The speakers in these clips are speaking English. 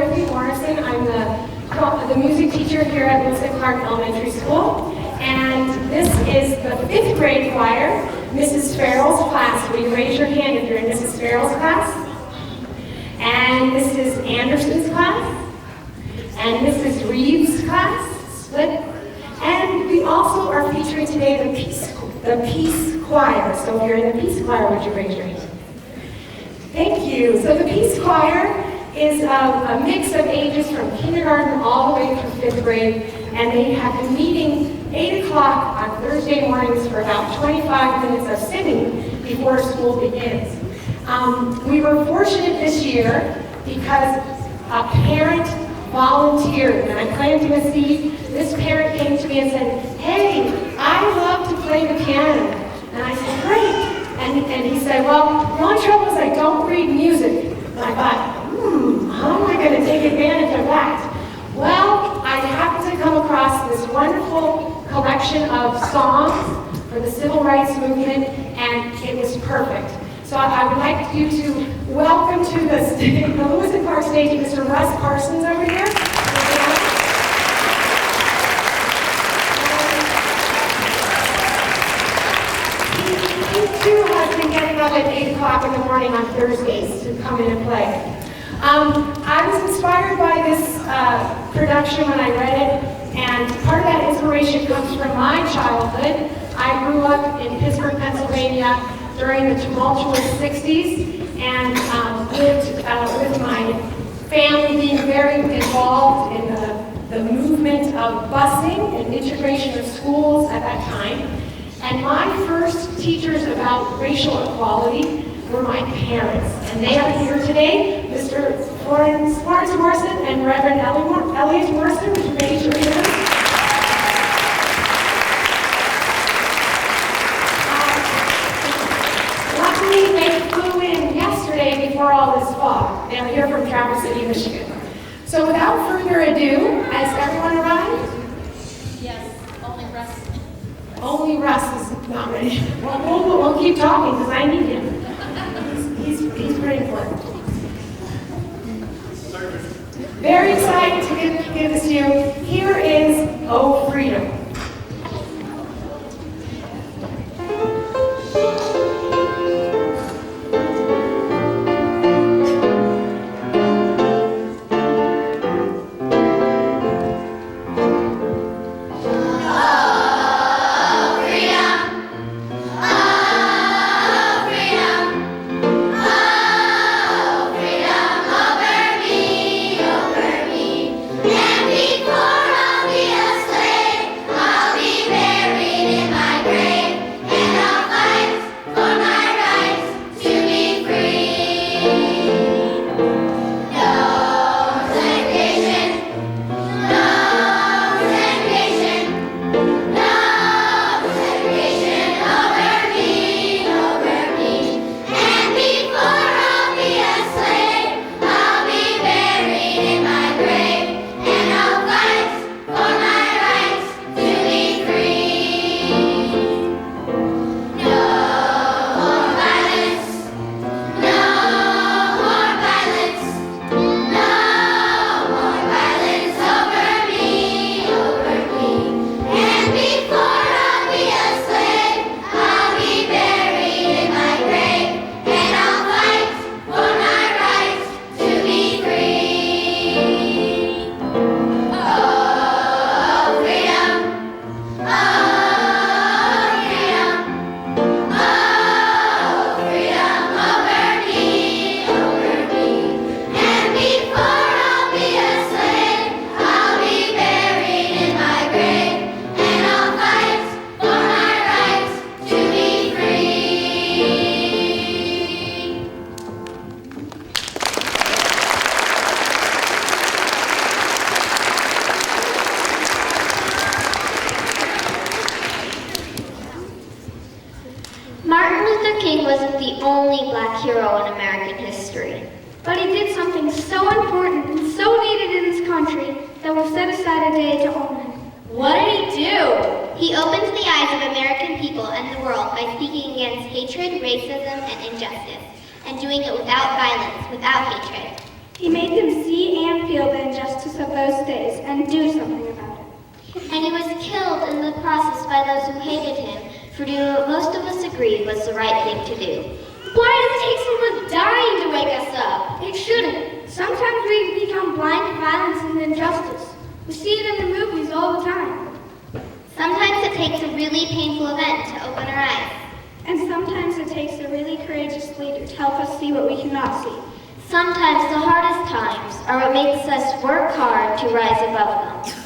Dorothy Morrison. I'm the music teacher here at Wilson Clark Elementary School. And this is the 5th grade choir, Mrs. Farrell's class. Will you raise your hand if you're in Mrs. Farrell's class? And this is Anderson's class. And Mrs. Reeves' class, split. And we also are featuring today the Peace Choir. So if you're in the Peace Choir, would you raise your hand? Thank you. So the Peace Choir is a mix of ages from kindergarten all the way through 5th grade, and they have been meeting 8 o'clock on Thursday mornings for about 25 minutes of singing before school begins. We were fortunate this year because a parent volunteered, and I planted a seed. This parent came to me and said, "Hey, I love to play the piano." And I said, "Great." And he said, "Well, the only trouble is I don't read music." And I thought, how am I going to take advantage of that? Well, I happened to come across this wonderful collection of songs for the Civil Rights Movement, and it was perfect. So I would like you to welcome to the Lewis and Clark stage Mr. Russ Parsons over here. He too has been getting up at 8 o'clock in the morning on Thursdays to come in and play. I was inspired by this production when I read it, and part of that inspiration comes from my childhood. I grew up in Pittsburgh, Pennsylvania during the tumultuous 60s, and lived with my family being very involved in the movement of busing and integration of schools at that time. And my first teachers about racial equality were my parents, and they are here today, Mr. Florence Morrison and Reverend Elliot Morrison. Would you raise your hand? Luckily, they flew in yesterday before all this fog. They're here from Traverse City, Michigan. So without further ado, has everyone arrived? Yes, only Russ. Only Russ is not ready. Well, we'll keep talking because I need him. He's pretty important. Very excited to give this to you. Here is Oh Freedom. Martin Luther King wasn't the only black hero in American history, but he did something so important and so needed in this country that we've set aside a day to honor him. What did he do? He opened the eyes of American people and the world by speaking against hatred, racism, and injustice, and doing it without violence, without hatred. He made them see and feel those days and do something about it. And he was killed in the process by those who hated him for doing what most of us agreed was the right thing to do. Why does it take someone dying to wake us up? It shouldn't. Sometimes we become blind to violence and injustice. We see it in the movies all the time. Sometimes it takes a really painful event to open our eyes. And sometimes it takes a really courageous leader to help us see what we cannot see. Sometimes the hardest times are what makes us work hard to rise above them.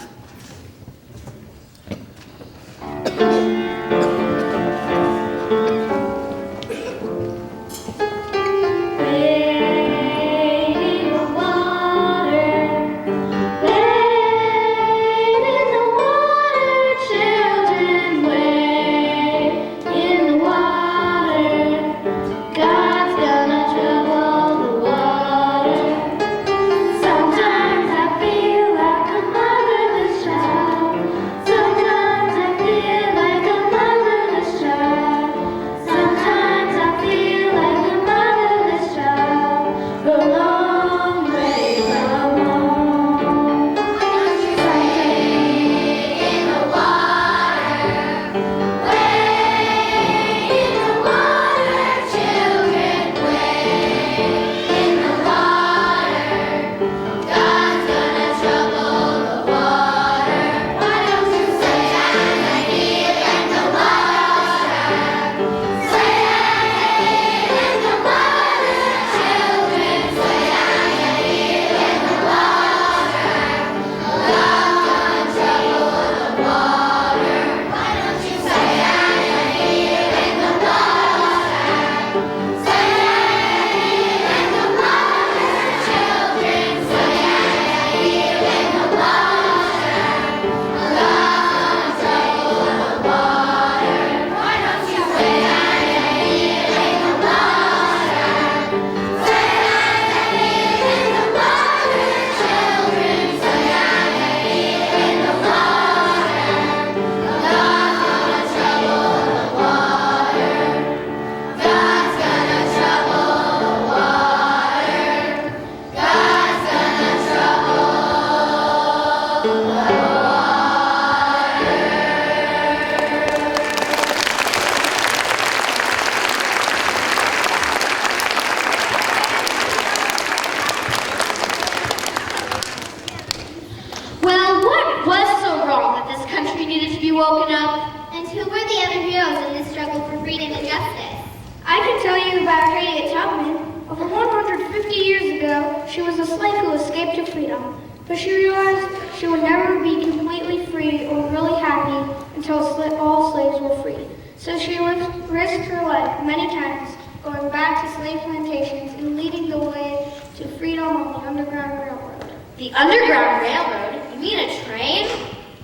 Woken up, and who were the other heroes in this struggle for freedom and justice? I can tell you about Harriet Tubman. Over 150 years ago, she was a slave who escaped to freedom, but she realized she would never be completely free or really happy until all slaves were free. So she risked her life many times, going back to slave plantations and leading the way to freedom on the Underground Railroad. The Underground Railroad? You mean a train?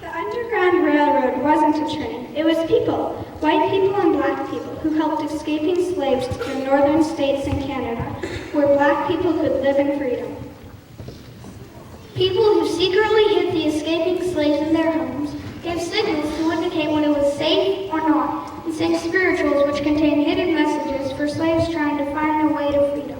The Underground Railroad wasn't a train. It was people, white people and black people, who helped escaping slaves to the northern states in Canada, where black people could live in freedom. People who secretly hid the escaping slaves in their homes gave signals to indicate when it was safe or not, and sang spirituals which contained hidden messages for slaves trying to find their way to freedom.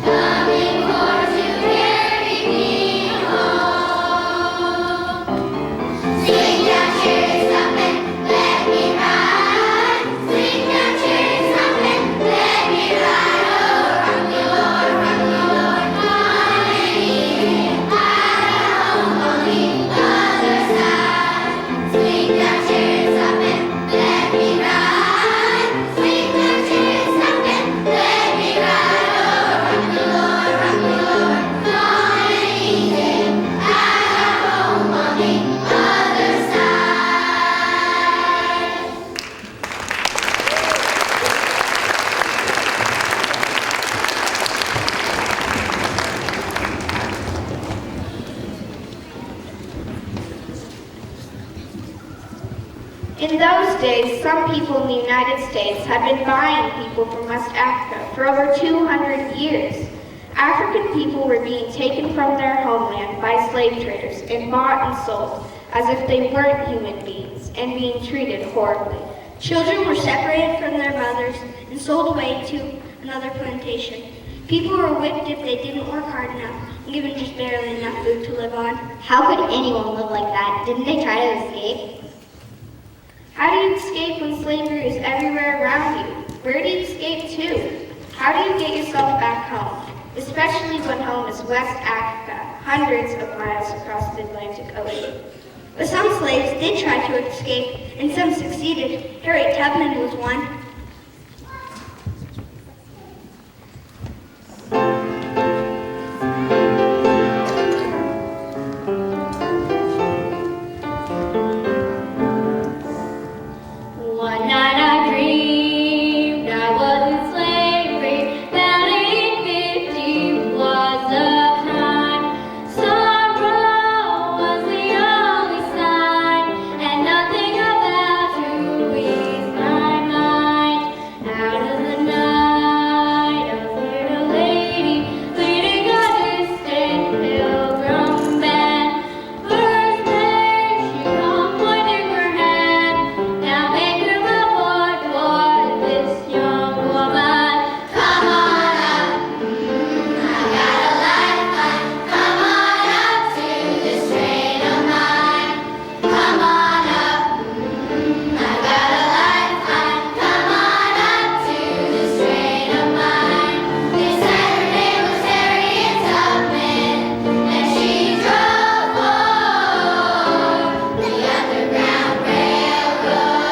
Coming for to carry In those days, some people in the United States had been buying people from West Africa for over 200 years. African people were being taken from their homeland by slave traders and bought and sold as if they weren't human beings and being treated horribly. Children were separated from their mothers and sold away to another plantation. People were whipped if they didn't work hard enough and given just barely enough food to live on. How could anyone live like that? Didn't they try to escape? How do you escape when slavery is everywhere around you? Where do you escape to? How do you get yourself back home? Especially when home is West Africa, hundreds of miles across the Atlantic Ocean. But some slaves did try to escape, and some succeeded. Harriet Tubman was one. One night I dreamed I was in slavery. That 1850 was the time. Sorrow was the only sign, and nothing about you eased my mind. Out of the night, I heard a lady leading a distant pilgrim band. First there she come pointing her hand. Now make her my boy for this young woman. Come on up, I got a lifeline. Come on up to this train of mine. Come on up, I got a lifeline. Come on up to this train of mine. They said her name was Harriet Tubman, and she drove for the Underground Railroad.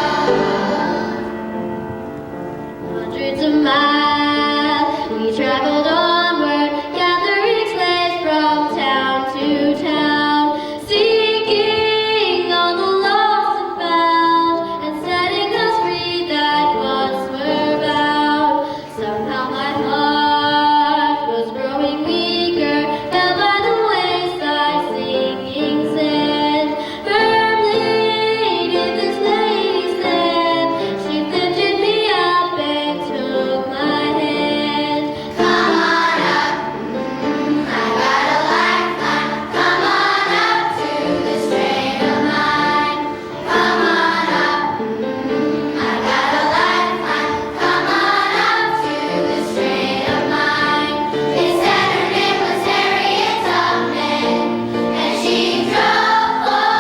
Hundreds of miles we traveled onward, gathering slaves from town to town, seeking all the lost and found, and setting us free that once were bound. Somehow my heart was growing weaker, fell by the wayside singing sand. Firmly did this lady stand, she lifted me up and took my hand. Come on up, I got a lifeline. Come on up to this train of mine. Come on up, I got a lifeline. Come on up to this train of mine. They said her name was Harriet Tubman, and she drove for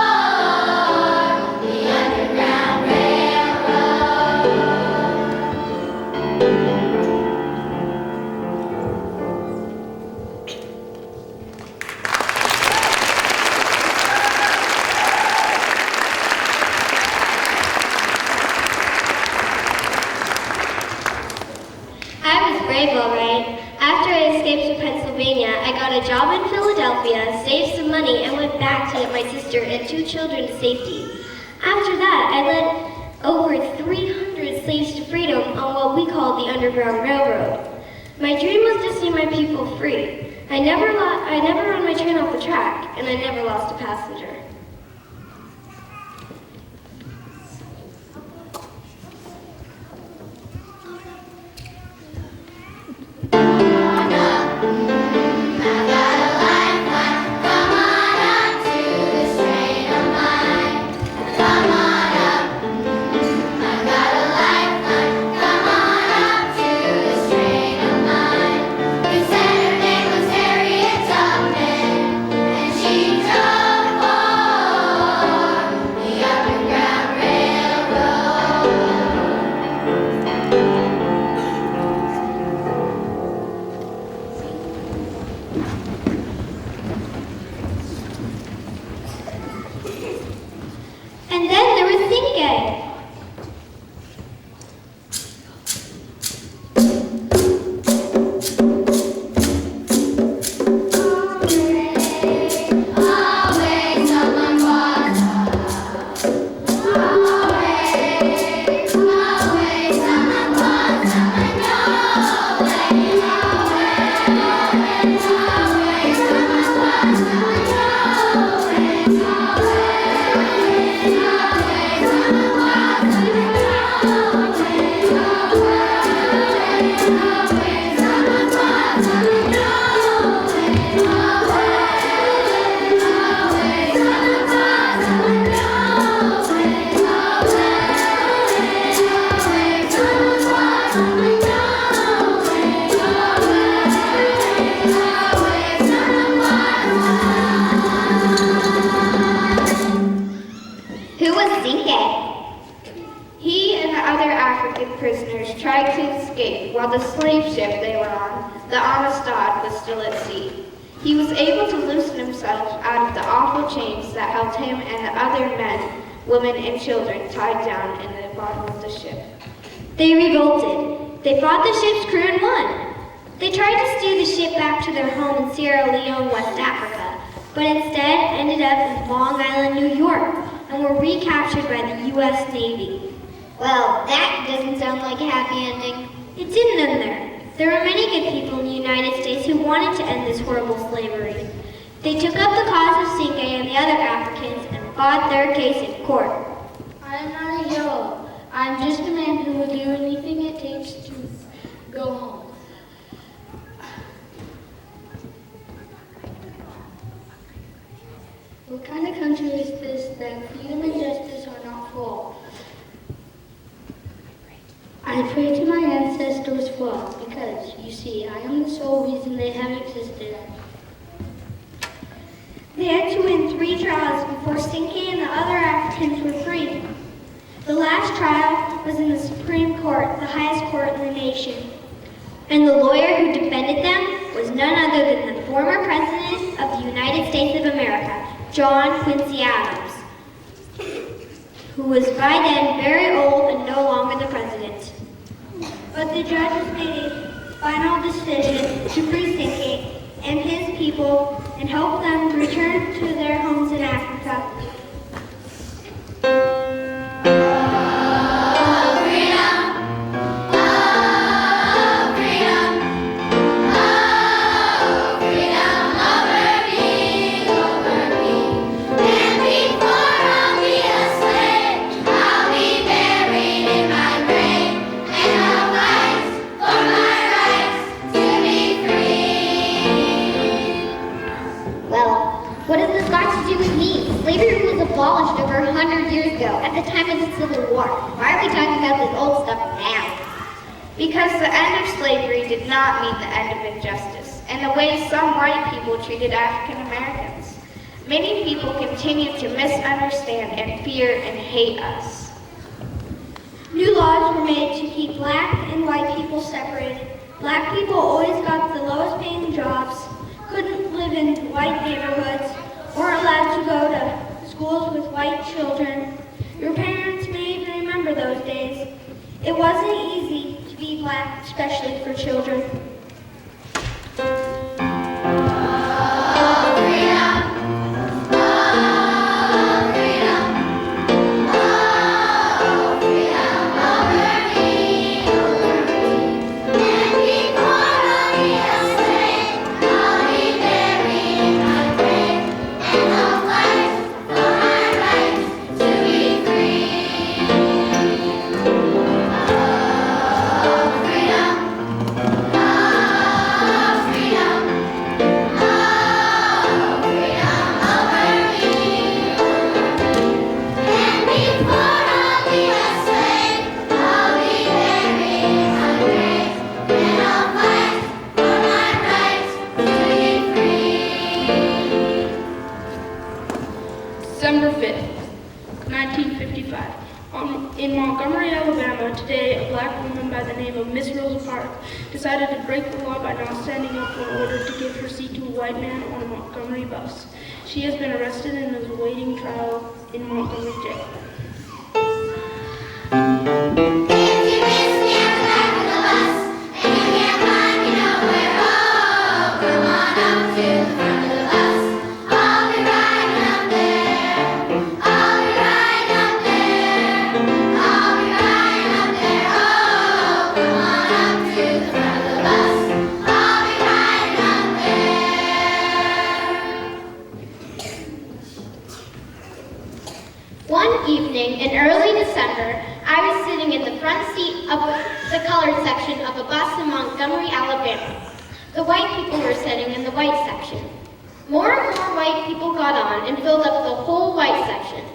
the Underground Railroad. I was brave, all right. After I escaped to Pennsylvania, I got a job in Philadelphia, saved some money, and went back to get my sister and 2 children to safety. After that, I led over 300 slaves to freedom on what we called the Underground Railroad. My dream was to see my people free. I never run my train off the track, and I never lost a passenger. And then there was Sing Gang. Come on. Zinke? He and the other African prisoners tried to escape while the slave ship they were on, the Amistad, was still at sea. He was able to loosen himself out of the awful chains that held him and the other men, women, and children tied down in the bottom of the ship. They revolted. They fought the ship's crew and won. They tried to steer the ship back to their home in Sierra Leone, West Africa, but instead ended up in Long Island, New York, and were recaptured by the U.S. Navy. Well, that doesn't sound like a happy ending. It didn't end there. There were many good people in the United States who wanted to end this horrible slavery. They took up the cause of Zinke and the other Africans and fought their case in court. I am not a hero. I am just a man who will do anything it takes to go home. What kind of country is this that freedom and justice are not full? I pray to my ancestors for, because, you see, I am the sole reason they have existed. They had to win 3 trials before Zinke and the other Africans were freed. The last trial was in the Supreme Court, the highest court in the nation. And the lawyer who defended them was none other than the former President of the United States of America, John Quincy Adams, who was by then very old and no longer the president. But the judges made a final decision to free Zinke and his people and help them return to their homes in Africa. Abolished over 100 years ago, at the time of the Civil War. Why are we talking about this old stuff now? Because the end of slavery did not mean the end of injustice, and the way some white people treated African Americans. Many people continue to misunderstand and fear and hate us. New laws were made to keep black and white people separated. Black people always got the lowest paying jobs, couldn't live in white neighborhoods, weren't allowed to go to schools with white children. Your parents may even remember those days. It wasn't easy to be black, especially for children. December 5th, 1955. In Montgomery, Alabama, today, a black woman by the name of Miss Rosa Parks decided to break the law by not standing up in order to give her seat to a white man on a Montgomery bus. She has been arrested and is awaiting trial in Montgomery jail. One evening in early December, I was sitting in the front seat of the colored section of a bus in Montgomery, Alabama. The white people were sitting in the white section. More and more white people got on and filled up the whole white section.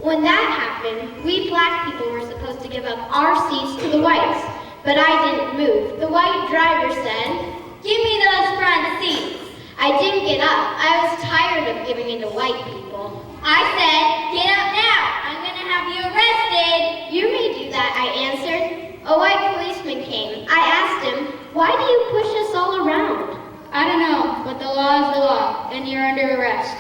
When that happened, we black people were supposed to give up our seats to the whites, but I didn't move. The white driver said, "Give me those front seats." I didn't get up. I was tired of giving in to white people. I said, "Get up now. I'm going to have under arrest.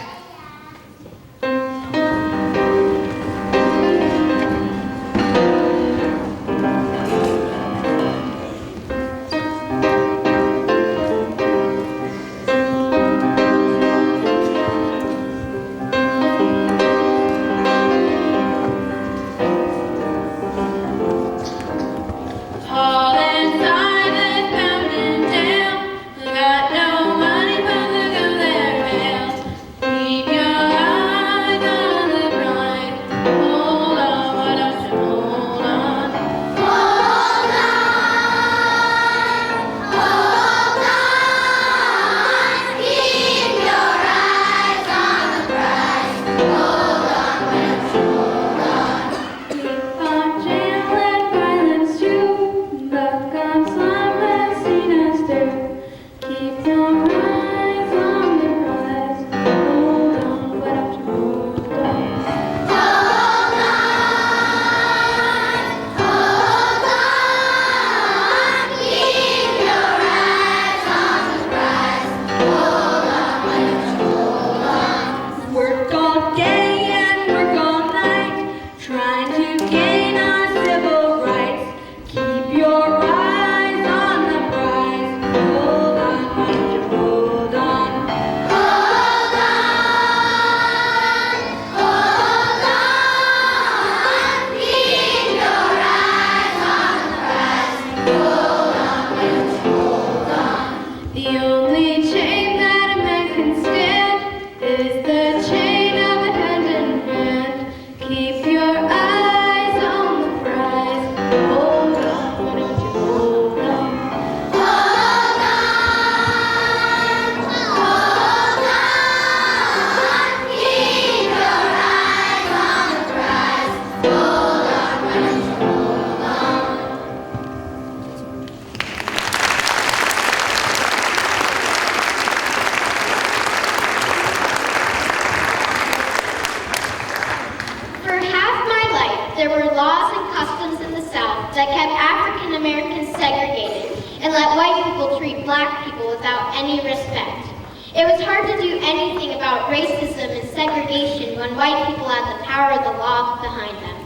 There were laws and customs in the South that kept African Americans segregated and let white people treat black people without any respect. It was hard to do anything about racism and segregation when white people had the power of the law behind them.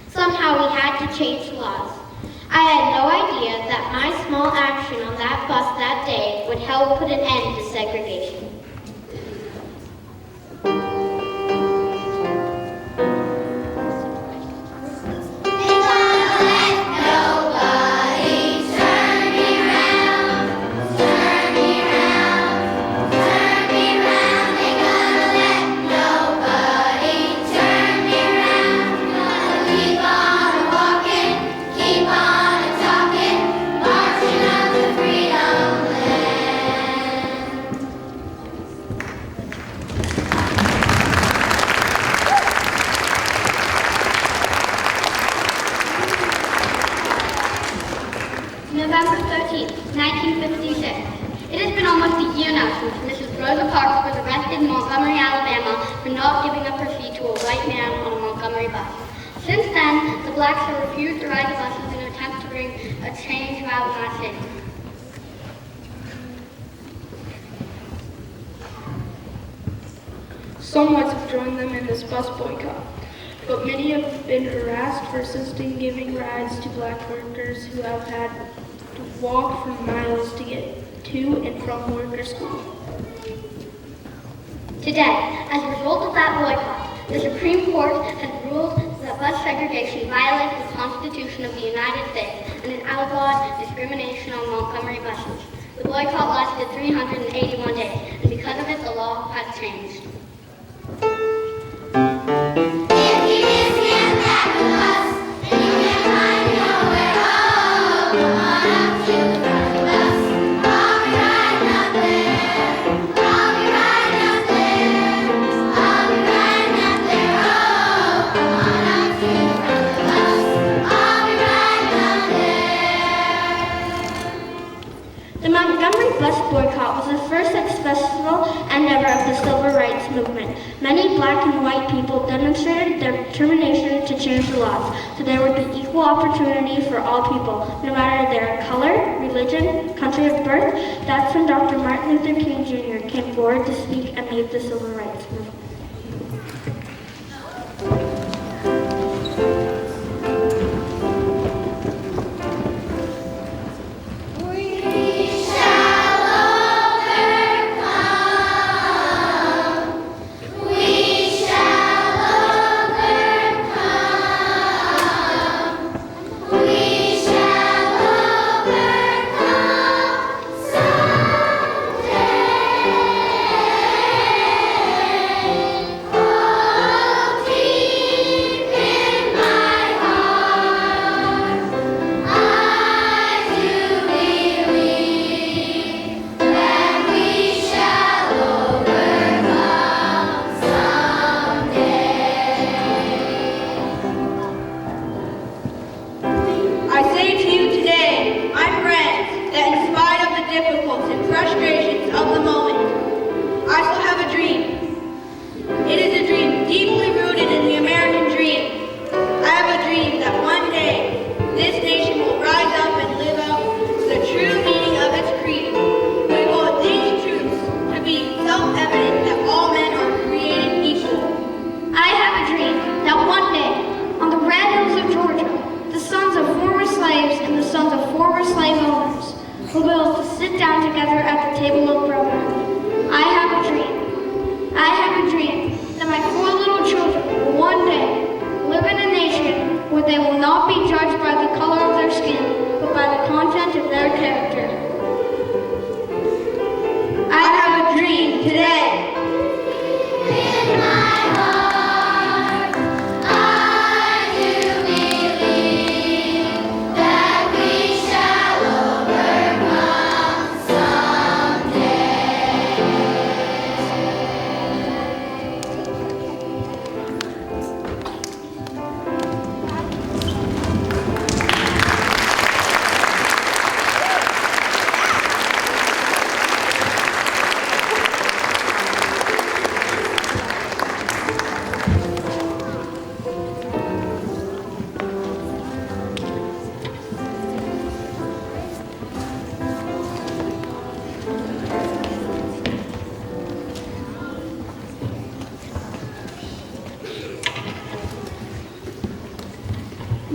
Somehow we had to change the laws. I had no idea that my small action on that bus that day would help put an end to segregation. November 13th, 1956. It has been almost a year now since Mrs. Rosa Parks was arrested in Montgomery, Alabama for not giving up her seat to a white man on a Montgomery bus. Since then, the blacks have refused to ride the buses in an attempt to bring a change about in our city. Some whites have joined them in this bus boycott, but many have been harassed for assisting giving rides to black workers who have had to walk for miles to get to and from work or school. Today, as a result of that boycott, the Supreme Court has ruled that bus segregation violates the Constitution of the United States and it outlawed discrimination on Montgomery buses. The boycott lasted 381 days, and because of it, the law has changed. The Montgomery bus boycott was the first successful endeavor of the civil rights movement. Many black and white people demonstrated their determination to change the laws so there would be equal opportunity for all people, no matter their color, religion, country of birth. That's when Dr. Martin Luther King Jr. came forward to speak and lead the civil rights movement.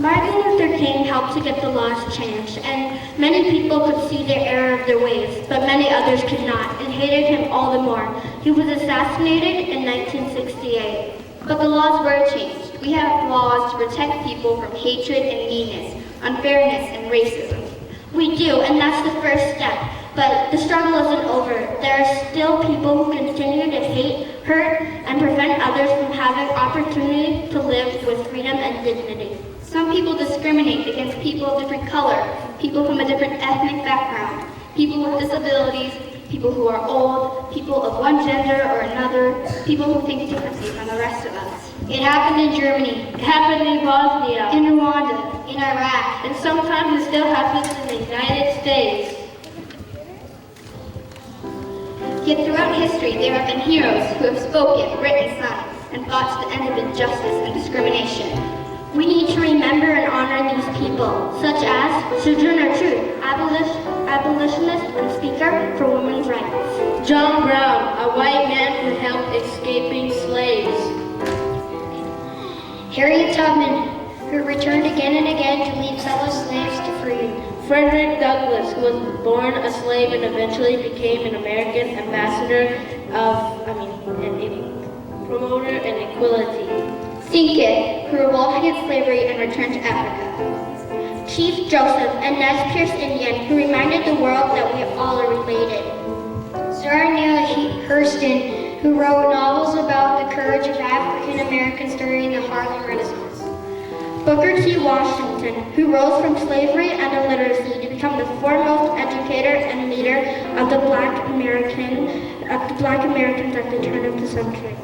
Martin Luther King helped to get the laws changed, and many people could see the error of their ways, but many others could not, and hated him all the more. He was assassinated in 1968. But the laws were changed. We have laws to protect people from hatred and meanness, unfairness and racism. We do, and that's the first step. But the struggle isn't over. There are still people who continue to hate, hurt, and prevent others from having opportunity to live with freedom and dignity. Some people discriminate against people of different color, people from a different ethnic background, people with disabilities, people who are old, people of one gender or another, people who think differently from the rest of us. It happened in Germany. It happened in Bosnia, In Rwanda. in Iraq, And sometimes it still happens in the United States. Yet throughout history, there have been heroes who have spoken, written signs, and fought to the end of injustice and discrimination. We need to remember and honor these people, such as Sojourner Truth, abolitionist and speaker for women's rights. John Brown, a white man who helped escaping slaves. Harriet Tubman, who returned again and again to lead fellow slaves to freedom. Frederick Douglass, who was born a slave and eventually became an American ambassador promoter and equality. Cinque, who revolted against slavery and returned to Africa. Chief Joseph, a Nez Perce Indian who reminded the world that we all are related. Zora Neale Hurston, who wrote novels about the courage of African Americans during the Harlem Renaissance. Booker T. Washington, who rose from slavery and illiteracy to become the foremost educator and leader of the Black Americans at the turn of the century.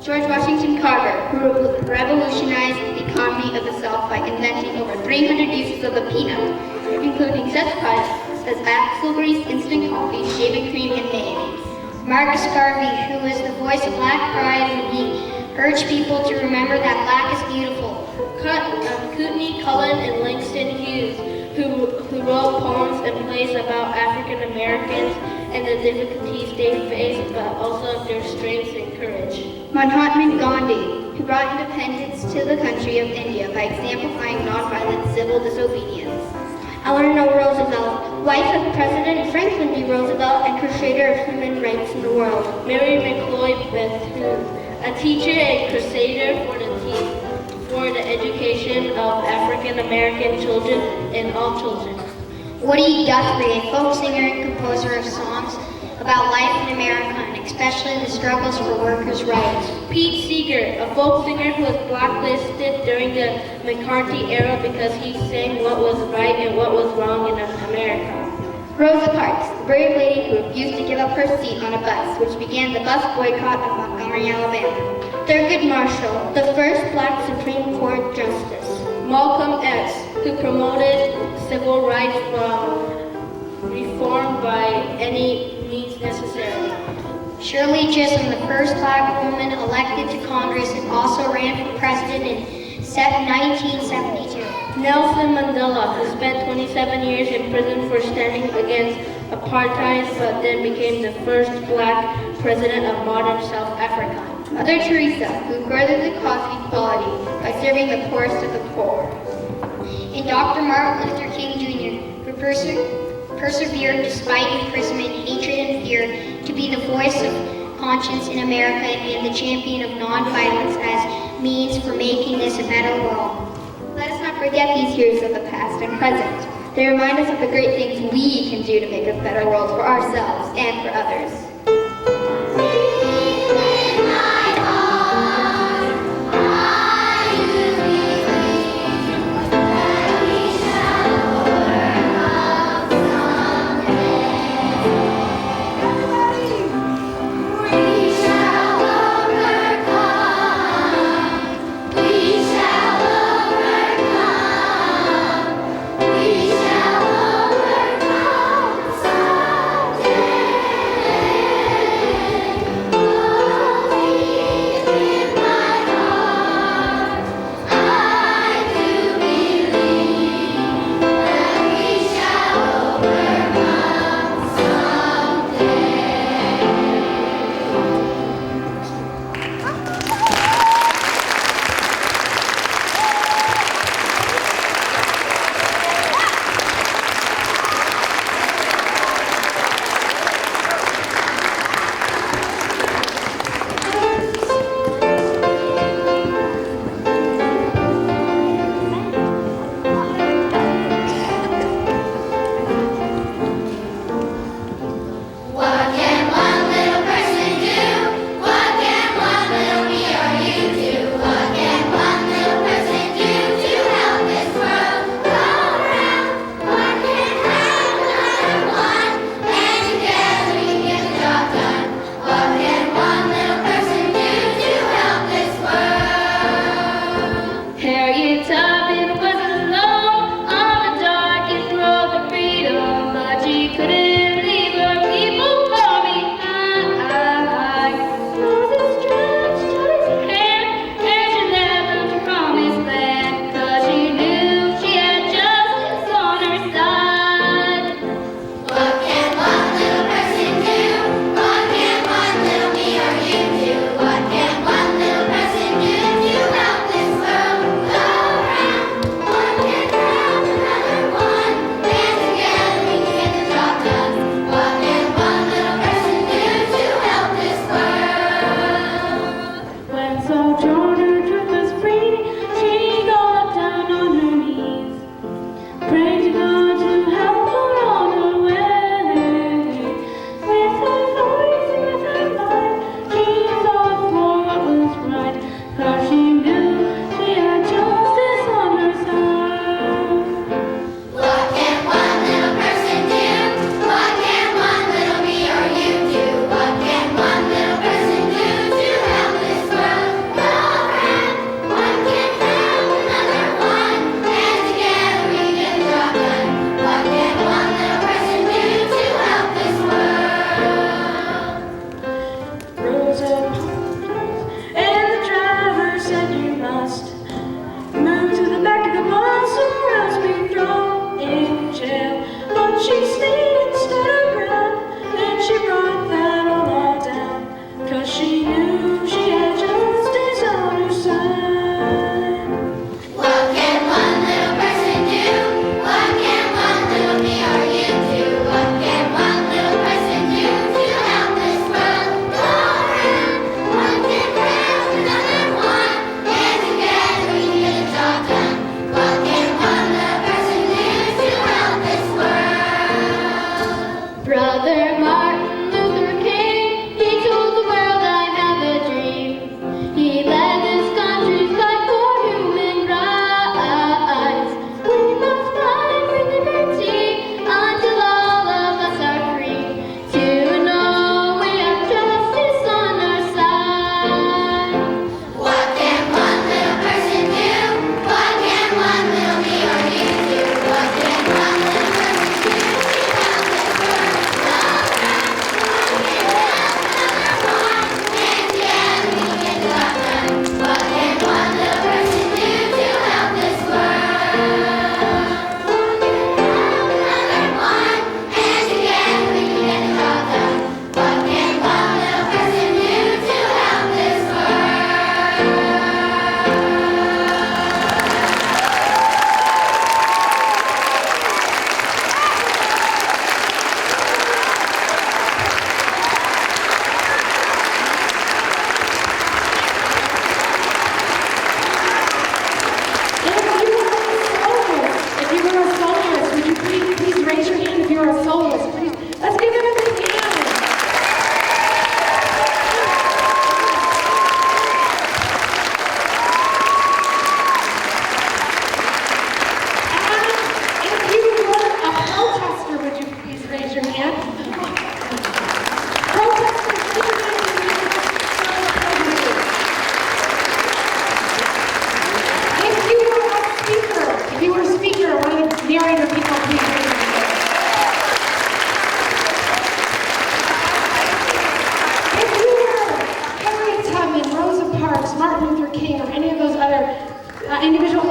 George Washington Carver, who revolutionized the economy of the South by inventing over 300 uses of the peanut, including such products as axle grease, instant coffee, shaving cream, and mayonnaise. Marcus Garvey, who is the voice of Black pride, and he urged people to remember that black is beautiful. Cotton Americans and the difficulties they face, but also of their strength and courage. Mahatma Gandhi, who brought independence to the country of India by exemplifying nonviolent civil disobedience. Eleanor Roosevelt, wife of President Franklin D. Roosevelt and creator of human rights in the world. Mary McLeod Bethune, a teacher and crusader for the education of African American children and all children. Woody Guthrie, a folk singer and composer of songs about life in America and especially the struggles for workers' rights. Pete Seeger, a folk singer who was blacklisted during the McCarthy era because he sang what was right and what was wrong in America. Rosa Parks, the brave lady who refused to give up her seat on a bus, which began the bus boycott of Montgomery, Alabama. Thurgood Marshall, the first black Supreme Court justice. Malcolm X, who promoted civil rights from reform by any means necessary. Shirley Chisholm, the first black woman elected to Congress and also ran for president in 1972. Nelson Mandela, who spent 27 years in prison for standing against apartheid, but then became the first black president of modern South Africa. Mother Teresa, who furthered the cause of equality by serving the poorest of the poor. And Dr. Martin Luther King Jr., who persevered despite imprisonment, hatred, and fear to be the voice of conscience in America and the champion of nonviolence as means for making this a better world. Let us not forget these heroes of the past and present. They remind us of the great things we can do to make a better world for ourselves and for others.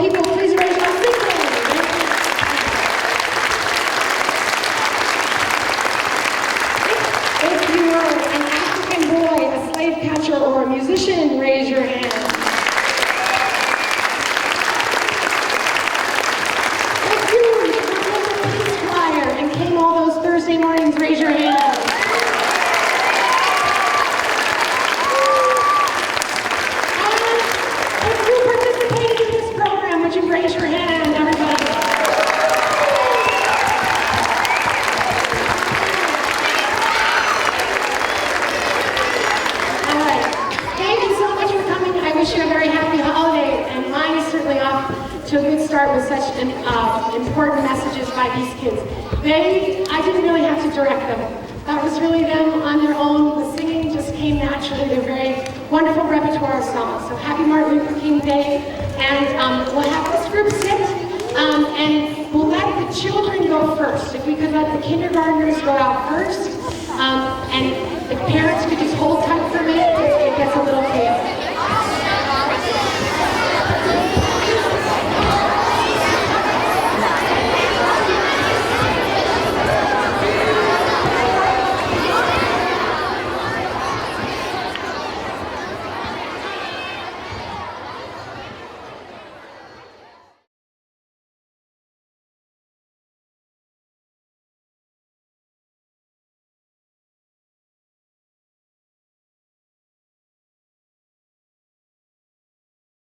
people, please raise your hand. If you are an African boy, a slave catcher, or a musician, raise your hand. If you were in the police choir and came all those Thursday mornings, raise your hand. And if you participated in this program, would you raise your hand, everybody? All right. Thank you so much for coming. I wish you a very happy holiday, and mine is certainly off to a good start with such important messages by these kids. I didn't really have to direct them. That was really them on their own. The singing just came naturally. They're very wonderful repertoire of songs. So happy Martin Luther King Day, and we'll have this group sit, and we'll let the children go first. If we could let the kindergartners go out first, and the parents could just hold tight